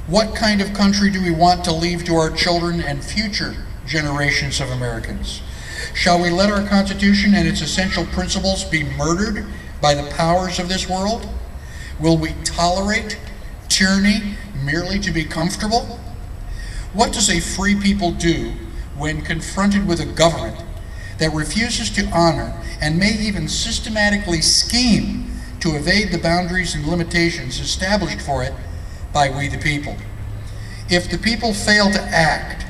What kind of country do we want to leave to our children and future generations of Americans? Shall we let our Constitution and its essential principles be murdered by the powers of this world? Will we tolerate tyranny merely to be comfortable? What does a free people do when confronted with a government that refuses to honor and may even systematically scheme to evade the boundaries and limitations established for it by we the people? If the people fail to act,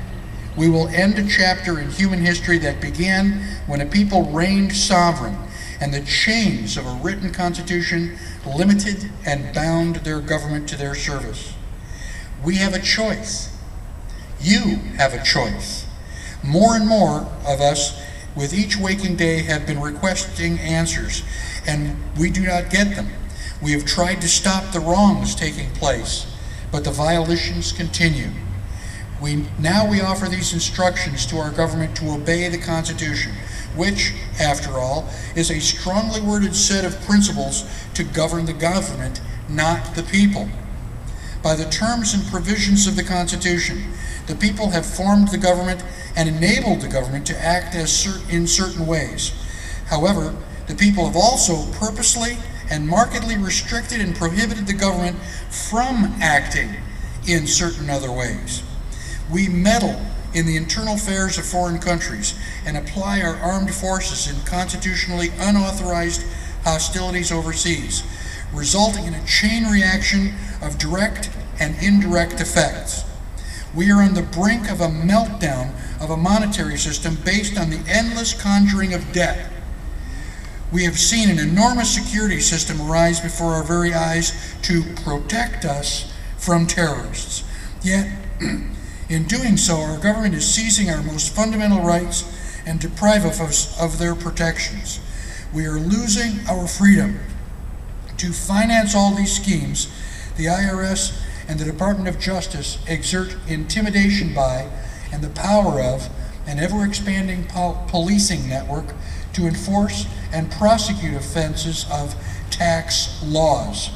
we will end a chapter in human history that began when a people reigned sovereign and the chains of a written constitution limited and bound their government to their service. We have a choice. You have a choice. More and more of us with each waking day have been requesting answers, and we do not get them. We have tried to stop the wrongs taking place, but the violations continue. Now we offer these instructions to our government to obey the Constitution, which, after all, is a strongly worded set of principles to govern the government, not the people. By the terms and provisions of the Constitution, the people have formed the government and enabled the government to act in certain ways. However, the people have also purposely and markedly restricted and prohibited the government from acting in certain other ways. We meddle in the internal affairs of foreign countries and apply our armed forces in constitutionally unauthorized hostilities overseas, resulting in a chain reaction of direct and indirect effects. We are on the brink of a meltdown of a monetary system based on the endless conjuring of debt. We have seen an enormous security system arise before our very eyes to protect us from terrorists. Yet, in doing so, our government is seizing our most fundamental rights and depriving us of their protections. We are losing our freedom. To finance all these schemes, the IRS and the Department of Justice exert intimidation by and the power of an ever-expanding policing network to enforce and prosecute offenses of tax laws.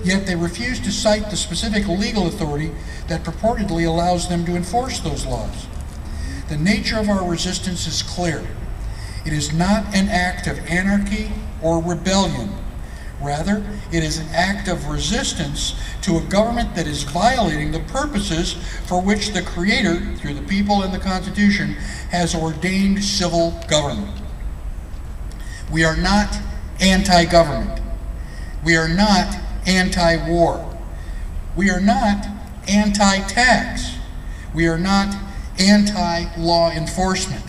Yet they refuse to cite the specific legal authority that purportedly allows them to enforce those laws. The nature of our resistance is clear. It is not an act of anarchy or rebellion. Rather, it is an act of resistance to a government that is violating the purposes for which the Creator, through the people and the Constitution, has ordained civil government. We are not anti-government. We are not anti-war. We are not anti-tax. We are not anti-law enforcement.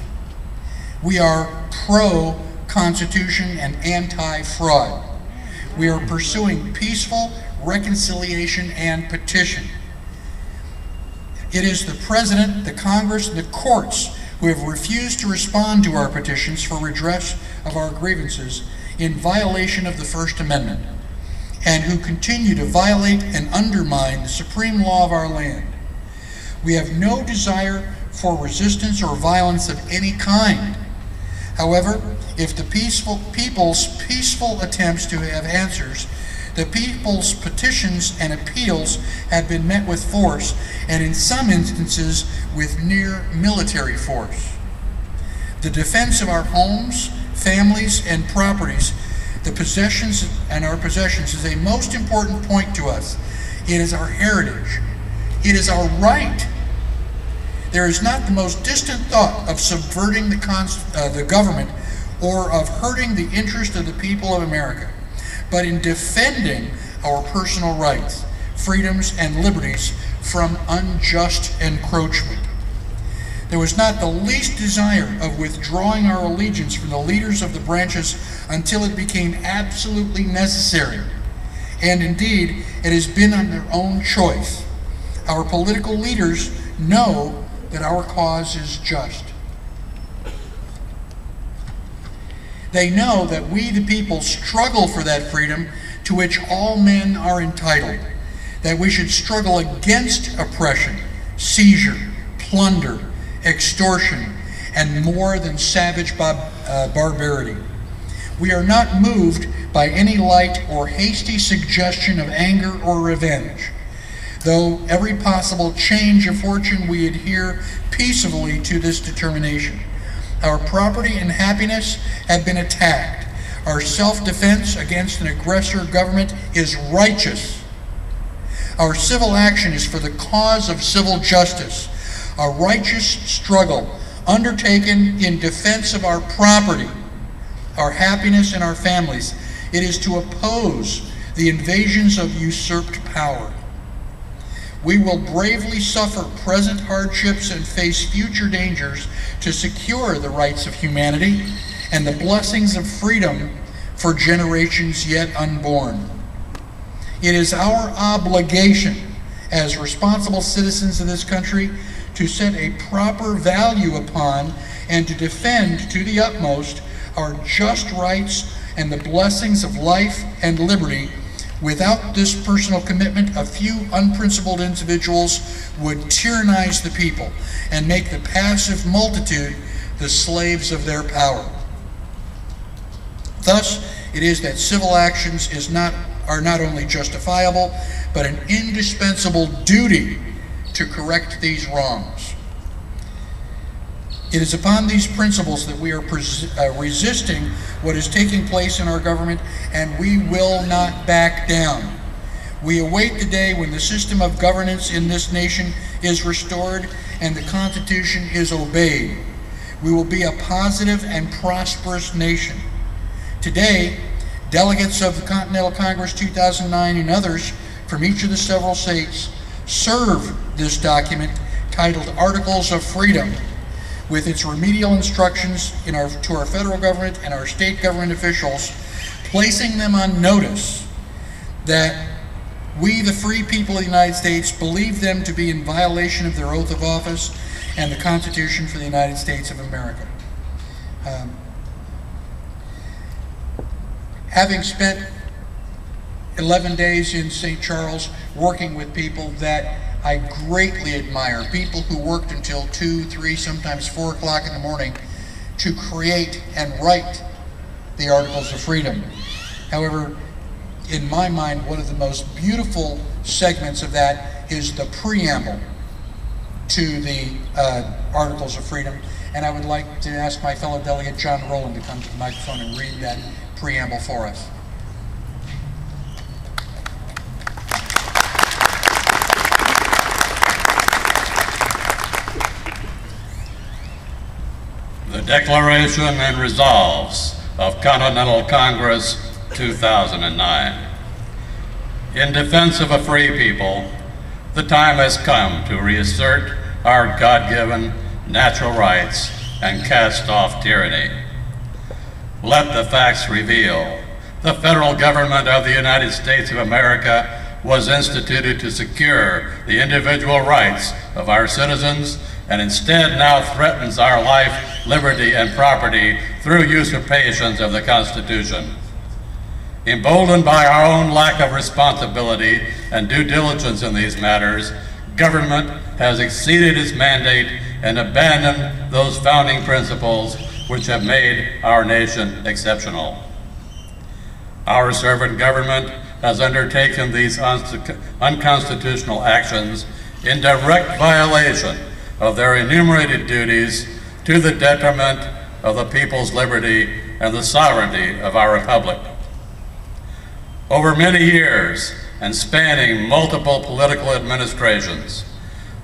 We are pro-Constitution and anti-fraud. We are pursuing peaceful reconciliation and petition. It is the President, the Congress, and the courts who have refused to respond to our petitions for redress of our grievances in violation of the First Amendment, and who continue to violate and undermine the supreme law of our land. We have no desire for resistance or violence of any kind. However, if the people's peaceful attempts to have answers, the people's petitions and appeals have been met with force, and in some instances with near military force. The defense of our homes, families, and properties, the possessions and our possessions, is a most important point to us. It is our heritage. It is our right. There is not the most distant thought of subverting the government or of hurting the interest of the people of America, but in defending our personal rights, freedoms, and liberties from unjust encroachment. There was not the least desire of withdrawing our allegiance from the leaders of the branches until it became absolutely necessary. And indeed, it has been on their own choice. Our political leaders know that our cause is just. They know that we, the people, struggle for that freedom to which all men are entitled, that we should struggle against oppression, seizure, plunder, extortion, and more than savage barbarity. We are not moved by any light or hasty suggestion of anger or revenge. Though every possible change of fortune, we adhere peaceably to this determination. Our property and happiness have been attacked. Our self-defense against an aggressor government is righteous. Our civil action is for the cause of civil justice. A righteous struggle undertaken in defense of our property, our happiness, and our families. It is to oppose the invasions of usurped power. We will bravely suffer present hardships and face future dangers to secure the rights of humanity and the blessings of freedom for generations yet unborn. It is our obligation as responsible citizens of this country to set a proper value upon and to defend to the utmost our just rights and the blessings of life and liberty. Without this personal commitment, a few unprincipled individuals would tyrannize the people and make the passive multitude the slaves of their power. Thus, it is that civil actions are not only justifiable, but an indispensable duty to correct these wrongs. It is upon these principles that we are resisting what is taking place in our government, and we will not back down. We await the day when the system of governance in this nation is restored and the Constitution is obeyed. We will be a positive and prosperous nation. Today, delegates of the Continental Congress 2009 and others from each of the several states serve this document titled Articles of Freedom, with its remedial instructions to our federal government and our state government officials, placing them on notice that we, the free people of the United States, believe them to be in violation of their oath of office and the Constitution for the United States of America. Having spent 11 days in St. Charles working with people that I greatly admire, people who worked until 2, 3, sometimes 4 o'clock in the morning to create and write the Articles of Freedom. However, in my mind, one of the most beautiful segments of that is the preamble to the Articles of Freedom. And I would like to ask my fellow delegate, John Rowland, to come to the microphone and read that preamble for us. The Declaration and Resolves of Continental Congress 2009. In defense of a free people, the time has come to reassert our God-given natural rights and cast off tyranny. Let the facts reveal the federal government of the United States of America was instituted to secure the individual rights of our citizens, and instead now threatens our life, liberty, and property through usurpations of the Constitution. Emboldened by our own lack of responsibility and due diligence in these matters, government has exceeded its mandate and abandoned those founding principles which have made our nation exceptional. Our servant government has undertaken these unconstitutional actions in direct violation of their enumerated duties to the detriment of the people's liberty and the sovereignty of our republic. Over many years and spanning multiple political administrations,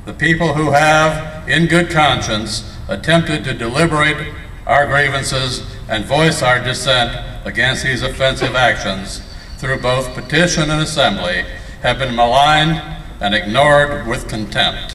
the people who have, in good conscience, attempted to deliberate our grievances and voice our dissent against these offensive actions through both petition and assembly have been maligned and ignored with contempt.